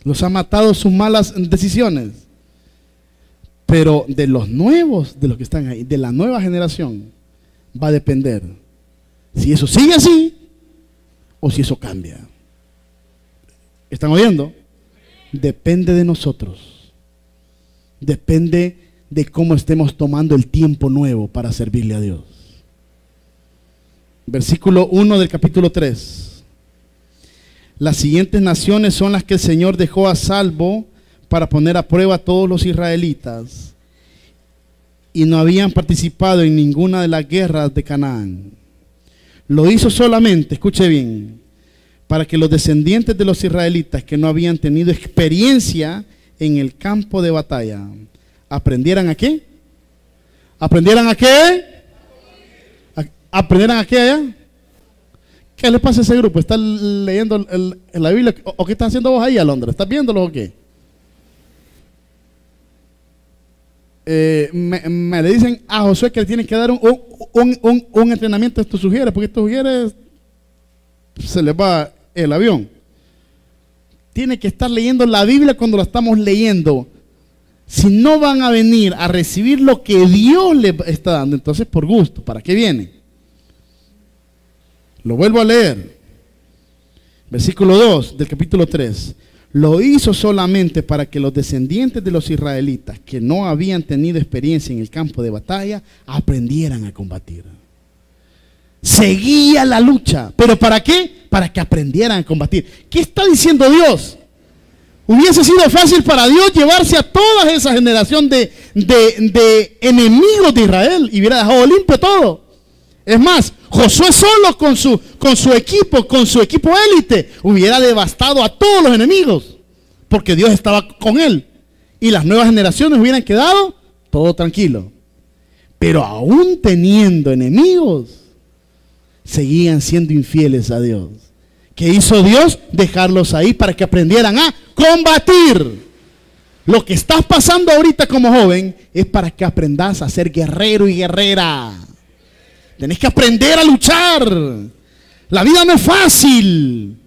Los ha matado sus malas decisiones. Pero de los nuevos, de los que están ahí, de la nueva generación, va a depender si eso sigue así o si eso cambia. ¿Están oyendo? depende de nosotros. Depende de cómo estemos tomando el tiempo nuevo para servirle a Dios. Versículo 1 del capítulo 3. Las siguientes naciones son las que el Señor dejó a salvo para poner a prueba a todos los israelitas, y no habían participado en ninguna de las guerras de Canaán. Lo hizo solamente, escuche bien, para que los descendientes de los israelitas que no habían tenido experiencia en el campo de batalla aprendieran a qué. ¿Aprendieran a qué? ¿Aprendieran a qué allá? ¿Qué le pasa a ese grupo? ¿Está leyendo la Biblia? ¿O qué está haciendo vos ahí, Alondra? ¿Estás viéndolo o qué? Me le dicen a Josué que le tienen que dar un entrenamiento a estos sugieres, porque estos sugieres se les va el avión. Tiene que estar leyendo la Biblia cuando la estamos leyendo. Si no van a venir a recibir lo que Dios les está dando, entonces por gusto, ¿para qué vienen? Lo vuelvo a leer. Versículo 2 del capítulo 3. Lo hizo solamente para que los descendientes de los israelitas que no habían tenido experiencia en el campo de batalla aprendieran a combatir. Seguía la lucha. ¿Pero para qué? Para que aprendieran a combatir. ¿Qué está diciendo Dios? Hubiese sido fácil para Dios llevarse a toda esa generación de enemigos de Israel y hubiera dejado limpio todo. Es más, Josué solo con su equipo élite, hubiera devastado a todos los enemigos, porque Dios estaba con él. Y las nuevas generaciones hubieran quedado todo tranquilo. Pero aún teniendo enemigos, seguían siendo infieles a Dios. ¿Qué hizo Dios? Dejarlos ahí para que aprendieran a combatir. Lo que estás pasando ahorita como joven es para que aprendas a ser guerrero y guerrera. Tenés que aprender a luchar. La vida no es fácil.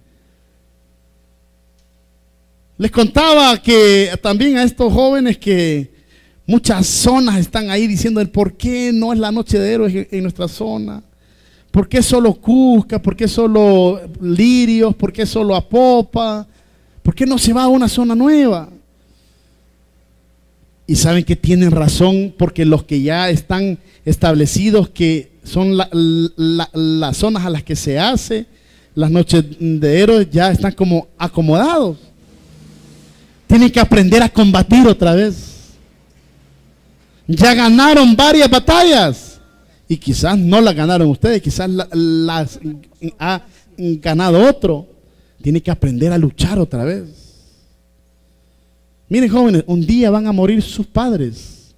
Les contaba que también a estos jóvenes que muchas zonas están ahí diciendo por qué no es la noche de héroes en nuestra zona. ¿Por qué solo Cusca? ¿Por qué solo Lirios? ¿Por qué solo Apopa? ¿Por qué no se va a una zona nueva? Y saben que tienen razón, porque los que ya están establecidos, que son las zonas a las que se hace las noches de héroes, ya están como acomodados. Tienen que aprender a combatir otra vez. Ya ganaron varias batallas. Y quizás no las ganaron ustedes, quizás las ha ganado otro. Tiene que aprender a luchar otra vez. Miren, jóvenes, un día van a morir sus padres.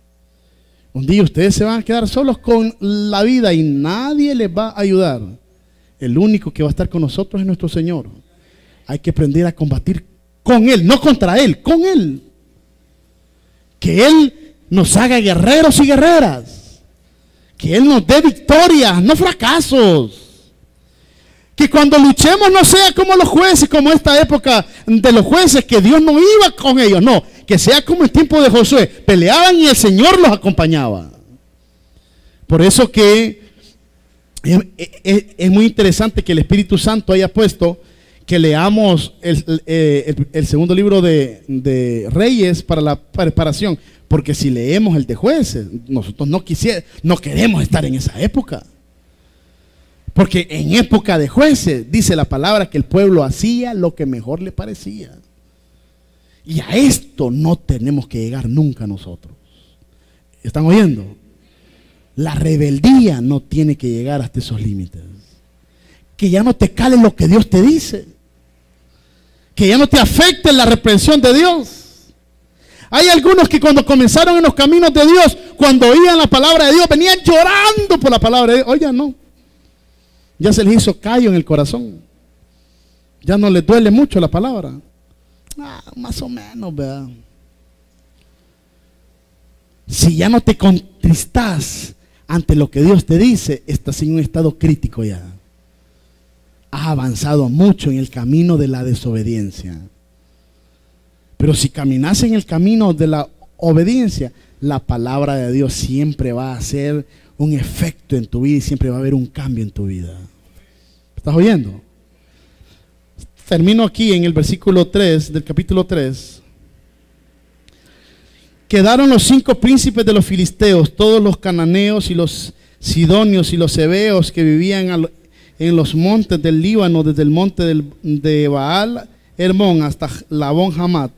Un día ustedes se van a quedar solos con la vida y nadie les va a ayudar. El único que va a estar con nosotros es nuestro Señor. Hay que aprender a combatir con Él, no contra Él, con Él. Que Él nos haga guerreros y guerreras. Que Él nos dé victorias, no fracasos. Que cuando luchemos no sea como los jueces, como esta época de los jueces, que Dios no iba con ellos, no. Que sea como el tiempo de Josué, peleaban y el Señor los acompañaba. Por eso que es muy interesante que el Espíritu Santo haya puesto que leamos el segundo libro de Reyes para la preparación. Porque si leemos el de Jueces, nosotros no queremos estar en esa época. Porque en época de Jueces dice la palabra que el pueblo hacía lo que mejor le parecía. Y a esto no tenemos que llegar nunca nosotros. ¿Están oyendo? La rebeldía no tiene que llegar hasta esos límites. Que ya no te cale lo que Dios te dice. Que ya no te afecte la reprensión de Dios. Hay algunos que cuando comenzaron en los caminos de Dios, cuando oían la palabra de Dios, venían llorando por la palabra de Dios. Hoy ya no. Ya se les hizo callo en el corazón. Ya no les duele mucho la palabra. Más o menos, ¿verdad? Si ya no te contristas ante lo que Dios te dice, estás en un estado crítico ya. Has avanzado mucho en el camino de la desobediencia. Pero si caminas en el camino de la obediencia, la palabra de Dios siempre va a hacer un efecto en tu vida y siempre va a haber un cambio en tu vida. ¿Estás oyendo? termino aquí en el versículo 3 del capítulo 3. Quedaron los 5 príncipes de los filisteos, todos los cananeos y los sidonios y los heveos que vivían en los montes del Líbano, desde el monte de Baal Hermón hasta Labón Hamat.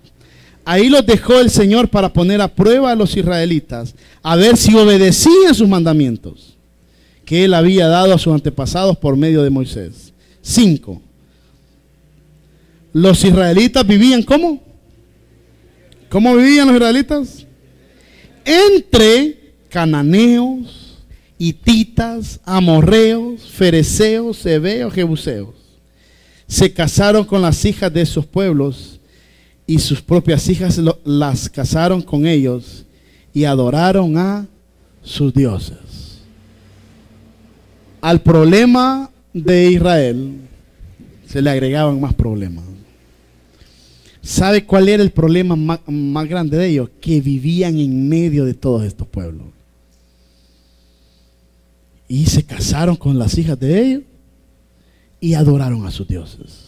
Ahí los dejó el Señor para poner a prueba a los israelitas, a ver si obedecían sus mandamientos que Él había dado a sus antepasados por medio de Moisés. 5. Los israelitas vivían ¿cómo? ¿Cómo vivían los israelitas? Entre cananeos, hititas, amorreos, fereceos, heveos, jebuseos. Se casaron con las hijas de esos pueblos y sus propias hijas las casaron con ellos y adoraron a sus dioses. Al problema de Israel se le agregaban más problemas. ¿Sabe cuál era el problema más grande de ellos? Que vivían en medio de todos estos pueblos. Y se casaron con las hijas de ellos y adoraron a sus dioses.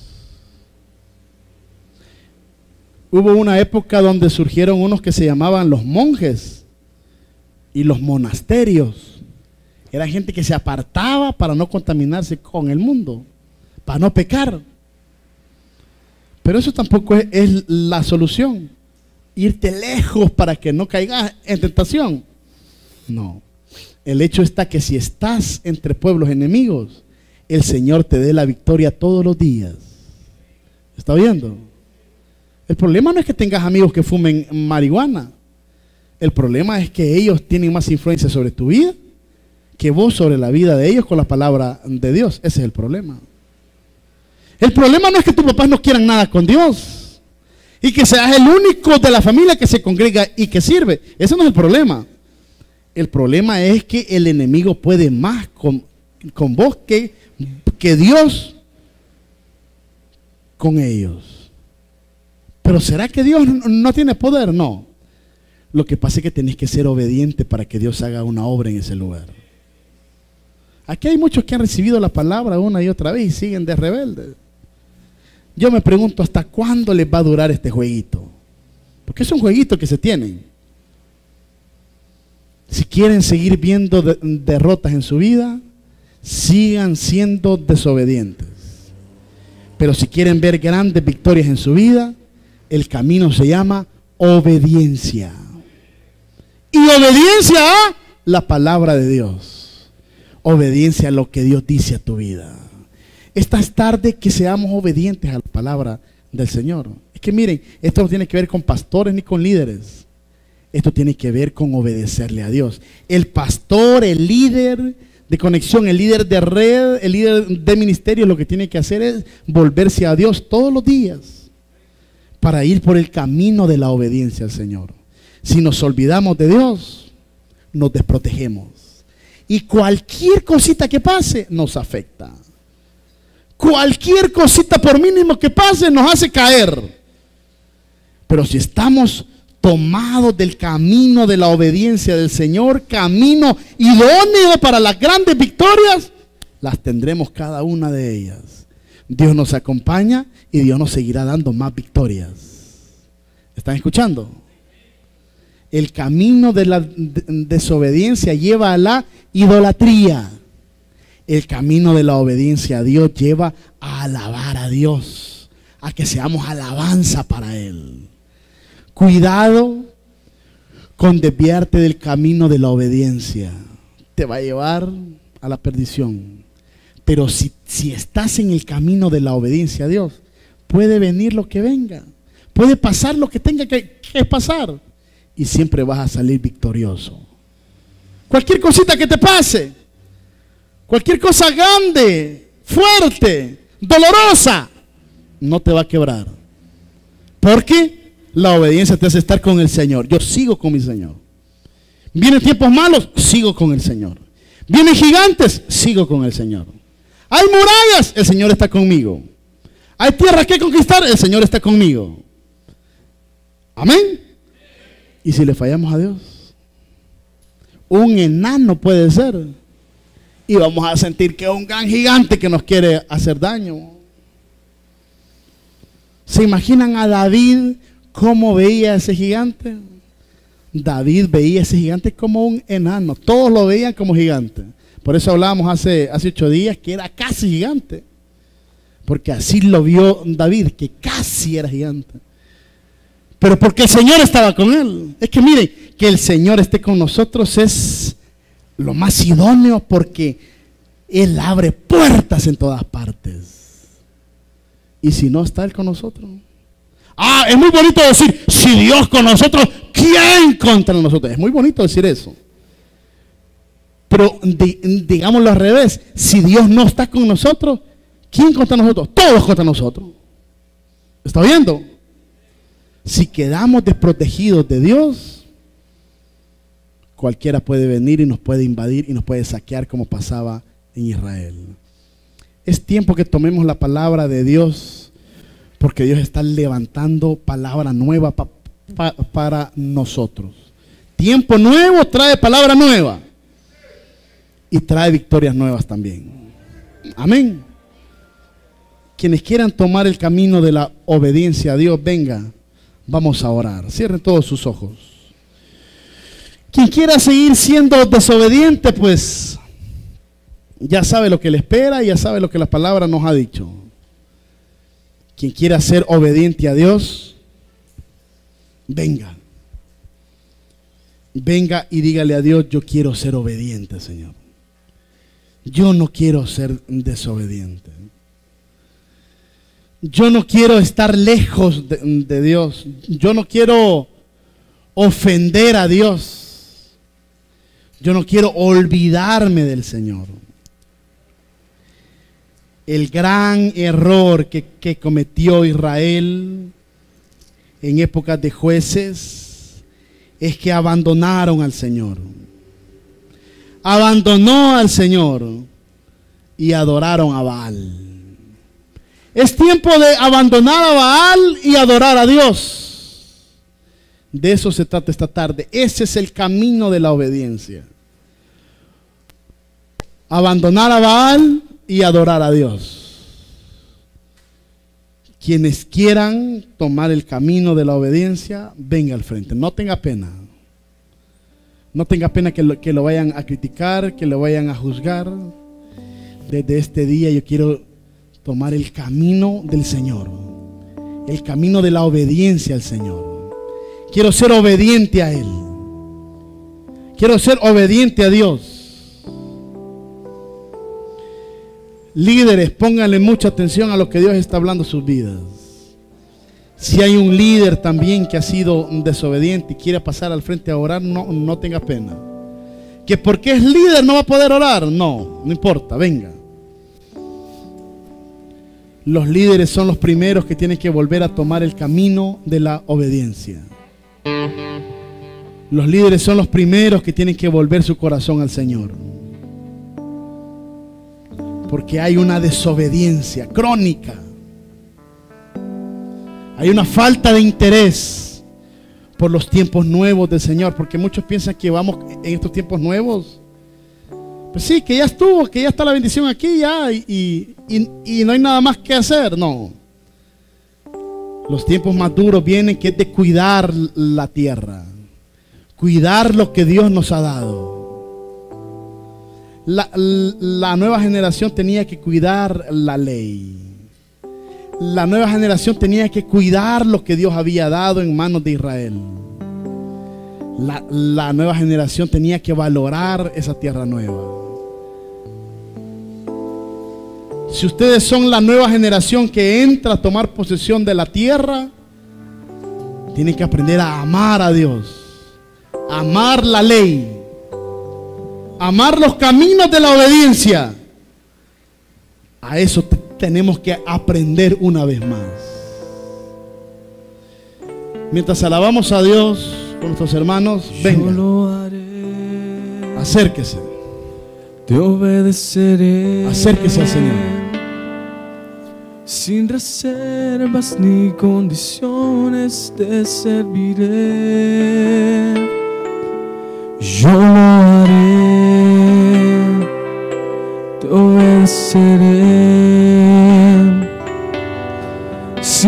Hubo una época donde surgieron unos que se llamaban los monjes y los monasterios. Era gente que se apartaba para no contaminarse con el mundo, para no pecar. Pero eso tampoco es la solución. Irte lejos para que no caigas en tentación. No. El hecho está que si estás entre pueblos enemigos, el Señor te dé la victoria todos los días. ¿Está viendo? El problema no es que tengas amigos que fumen marihuana. El problema es que ellos tienen más influencia sobre tu vida que vos sobre la vida de ellos con la palabra de Dios. Ese es el problema. El problema no es que tus papás no quieran nada con Dios y que seas el único de la familia que se congrega y que sirve. Ese no es el problema. El problema es que el enemigo puede más con vos que Dios con ellos. Pero ¿será que Dios no tiene poder? No. Lo que pasa es que tenés que ser obediente para que Dios haga una obra en ese lugar. Aquí hay muchos que han recibido la palabra una y otra vez y siguen de rebeldes. Yo me pregunto hasta cuándo les va a durar este jueguito. Porque es un jueguito que se tienen. Si quieren seguir viendo derrotas en su vida, sigan siendo desobedientes. Pero si quieren ver grandes victorias en su vida, el camino se llama obediencia. Y obediencia a la palabra de Dios. Obediencia a lo que Dios dice a tu vida. Esta es tarde que seamos obedientes a la palabra del Señor. Es que miren, esto no tiene que ver con pastores ni con líderes. Esto tiene que ver con obedecerle a Dios. El pastor, el líder de conexión, el líder de red, el líder de ministerio, lo que tiene que hacer es volverse a Dios todos los días para ir por el camino de la obediencia al Señor. Si nos olvidamos de Dios, nos desprotegemos. Y cualquier cosita que pase nos afecta. Cualquier cosita, por mínimo que pase, nos hace caer. Pero si estamos tomados del camino de la obediencia del Señor, camino idóneo para las grandes victorias, las tendremos cada una de ellas. Dios nos acompaña y Dios nos seguirá dando más victorias. ¿Están escuchando? El camino de la desobediencia lleva a la idolatría. El camino de la obediencia a Dios lleva a alabar a Dios, a que seamos alabanza para Él. Cuidado con desviarte del camino de la obediencia. Te va a llevar a la perdición. Pero si estás en el camino de la obediencia a Dios, puede venir lo que venga. Puede pasar lo que tenga que pasar. Y siempre vas a salir victorioso. Cualquier cosita que te pase, cualquier cosa grande, fuerte, dolorosa, no te va a quebrar. Porque la obediencia te hace estar con el Señor. Yo sigo con mi Señor. Vienen tiempos malos, sigo con el Señor. Vienen gigantes, sigo con el Señor. Hay murallas, el Señor está conmigo. Hay tierras que conquistar, el Señor está conmigo. Amén. ¿Y si le fallamos a Dios? Un enano puede ser. Y vamos a sentir que es un gran gigante que nos quiere hacer daño. ¿Se imaginan a David cómo veía a ese gigante? David veía a ese gigante como un enano. Todos lo veían como gigante. Por eso hablábamos hace 8 días que era casi gigante. Porque así lo vio David, que casi era gigante. Pero porque el Señor estaba con él. Es que miren, que el Señor esté con nosotros es lo más idóneo, porque Él abre puertas en todas partes. Y si no está Él con nosotros. Es muy bonito decir, si Dios con nosotros, ¿quién contra nosotros? Es muy bonito decir eso. Pero digámoslo al revés, si Dios no está con nosotros, ¿quién contra nosotros? Todos contra nosotros. ¿Está viendo? Si quedamos desprotegidos de Dios, cualquiera puede venir y nos puede invadir y nos puede saquear, como pasaba en Israel. Es tiempo que tomemos la palabra de Dios, porque Dios está levantando palabra nueva para nosotros. Tiempo nuevo trae palabra nueva y trae victorias nuevas también. Amén. Quienes quieran tomar el camino de la obediencia a Dios, venga, vamos a orar. Cierren todos sus ojos. Quien quiera seguir siendo desobediente, pues ya sabe lo que le espera, ya sabe lo que la palabra nos ha dicho. Quien quiera ser obediente a Dios, venga. Venga y dígale a Dios, yo quiero ser obediente, Señor. Yo no quiero ser desobediente. Yo no quiero estar lejos de Dios. Yo no quiero ofender a Dios. Yo no quiero olvidarme del Señor. El gran error que cometió Israel en épocas de jueces es que abandonaron al Señor. Abandonó al Señor y adoraron a Baal. Es tiempo de abandonar a Baal y adorar a Dios. De eso se trata esta tarde. Ese es el camino de la obediencia. Abandonar a Baal y adorar a Dios. Quienes quieran tomar el camino de la obediencia, venga al frente. No tenga pena. No tenga pena que lo vayan a criticar, que lo vayan a juzgar. Desde este día yo quiero tomar el camino del Señor, el camino de la obediencia al Señor. Quiero ser obediente a Él. Quiero ser obediente a Dios. Líderes, pónganle mucha atención a lo que Dios está hablando en sus vidas. Si hay un líder también que ha sido desobediente y quiere pasar al frente a orar, no tenga pena. Que porque es líder no va a poder orar. No importa, venga. Los líderes son los primeros que tienen que volver a tomar el camino de la obediencia. Los líderes son los primeros que tienen que volver su corazón al Señor. Porque hay una desobediencia crónica. Hay una falta de interés por los tiempos nuevos del Señor. Porque muchos piensan que vamos en estos tiempos nuevos. Pues sí, que ya estuvo, que ya está la bendición aquí ya y no hay nada más que hacer. No. Los tiempos más duros vienen, que es de cuidar la tierra. Cuidar lo que Dios nos ha dado. La nueva generación tenía que cuidar la ley. La nueva generación tenía que cuidar lo que Dios había dado en manos de Israel. La nueva generación tenía que valorar esa tierra nueva. Si ustedes son la nueva generación que entra a tomar posesión de la tierra, tienen que aprender a amar a Dios, amar la ley, amar los caminos de la obediencia. A eso tenemos que aprender una vez más. Mientras alabamos a Dios con nuestros hermanos, venga, acérquese. Te obedeceré. Acérquese al Señor. Sin reservas ni condiciones te serviré. Yo lo haré. Te obedeceré.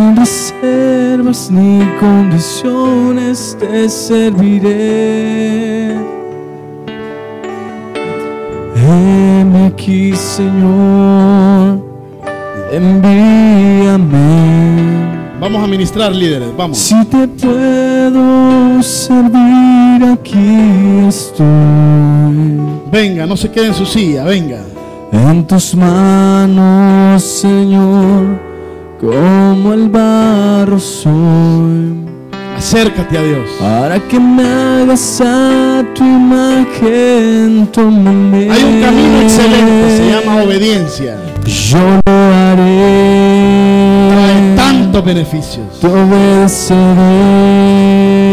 sin reservas ni condiciones te serviré. Heme aquí, Señor, envíame. Vamos a ministrar, líderes, vamos. Si te puedo servir, aquí estoy. Venga, no se quede en su silla, venga. En tus manos, Señor, como el barro soy. Acércate a Dios. Para que me hagas a tu imagen, tómame. Hay un camino excelente, se llama obediencia. Yo lo haré. Trae tantos beneficios. Te obedeceré.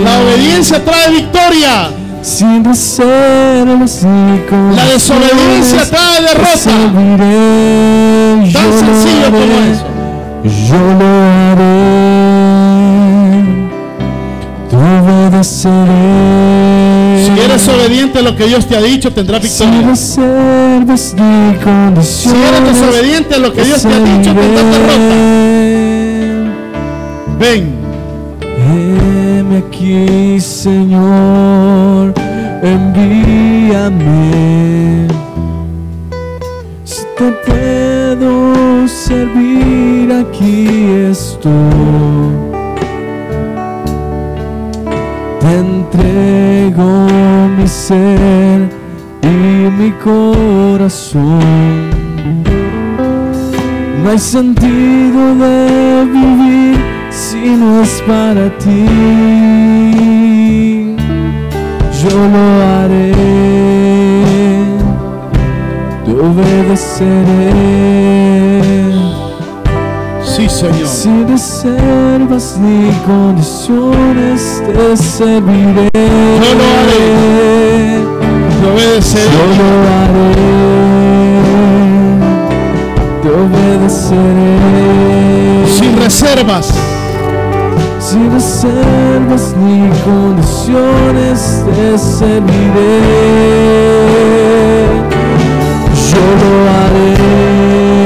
La obediencia trae victoria. Sin reservas ni condiciones. La desobediencia trae derrota. Tan sencillo como eso. Yo lo haré. Te obedeceré. Si eres obediente a lo que Dios te ha dicho, tendrás victoria. Sin reservas ni condiciones. Si eres desobediente a lo que Dios te ha dicho, tendrás derrota. Ven. Heme aquí, Señor, envíame. Si te puedo servir, aquí estoy. Te entrego mi ser y mi corazón. No hay sentido de vivir si no es para ti. Yo lo haré, te obedeceré. Sí, Señor. Sin reservas ni condiciones te serviré. Yo lo haré, te obedeceré. Yo lo haré, te obedeceré. Sin reservas. Sin reservas ni condiciones te serviré. Yo lo haré.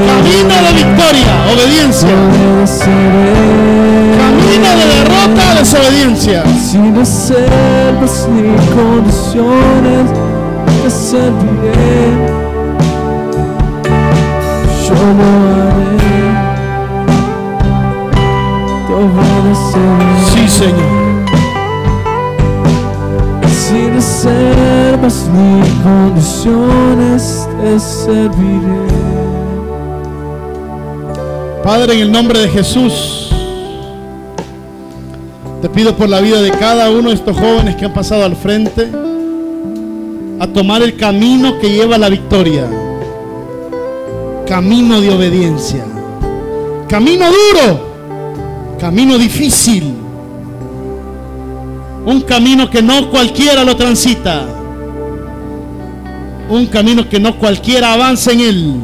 Camino de victoria, obediencia. Camino de derrota, desobediencia. Sin reservas ni condiciones te serviré. Yo lo haré. Sí, Señor. Sin reservas ni condiciones te serviré. Padre, en el nombre de Jesús, te pido por la vida de cada uno de estos jóvenes que han pasado al frente a tomar el camino que lleva a la victoria. Camino de obediencia. Camino duro. Camino difícil, un camino que no cualquiera lo transita, un camino que no cualquiera avanza en él,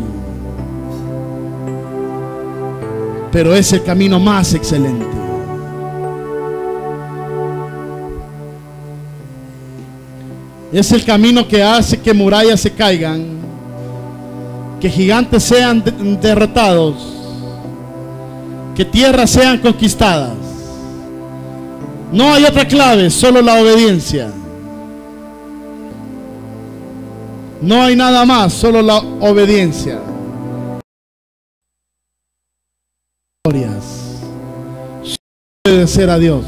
pero es el camino más excelente. Es el camino que hace que murallas se caigan, que gigantes sean derrotados, que tierras sean conquistadas. No hay otra clave, solo la obediencia. No hay nada más, solo la obediencia. Obedecer a Dios.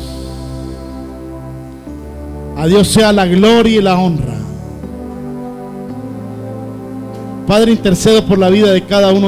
A Dios sea la gloria y la honra. Padre, intercedo por la vida de cada uno.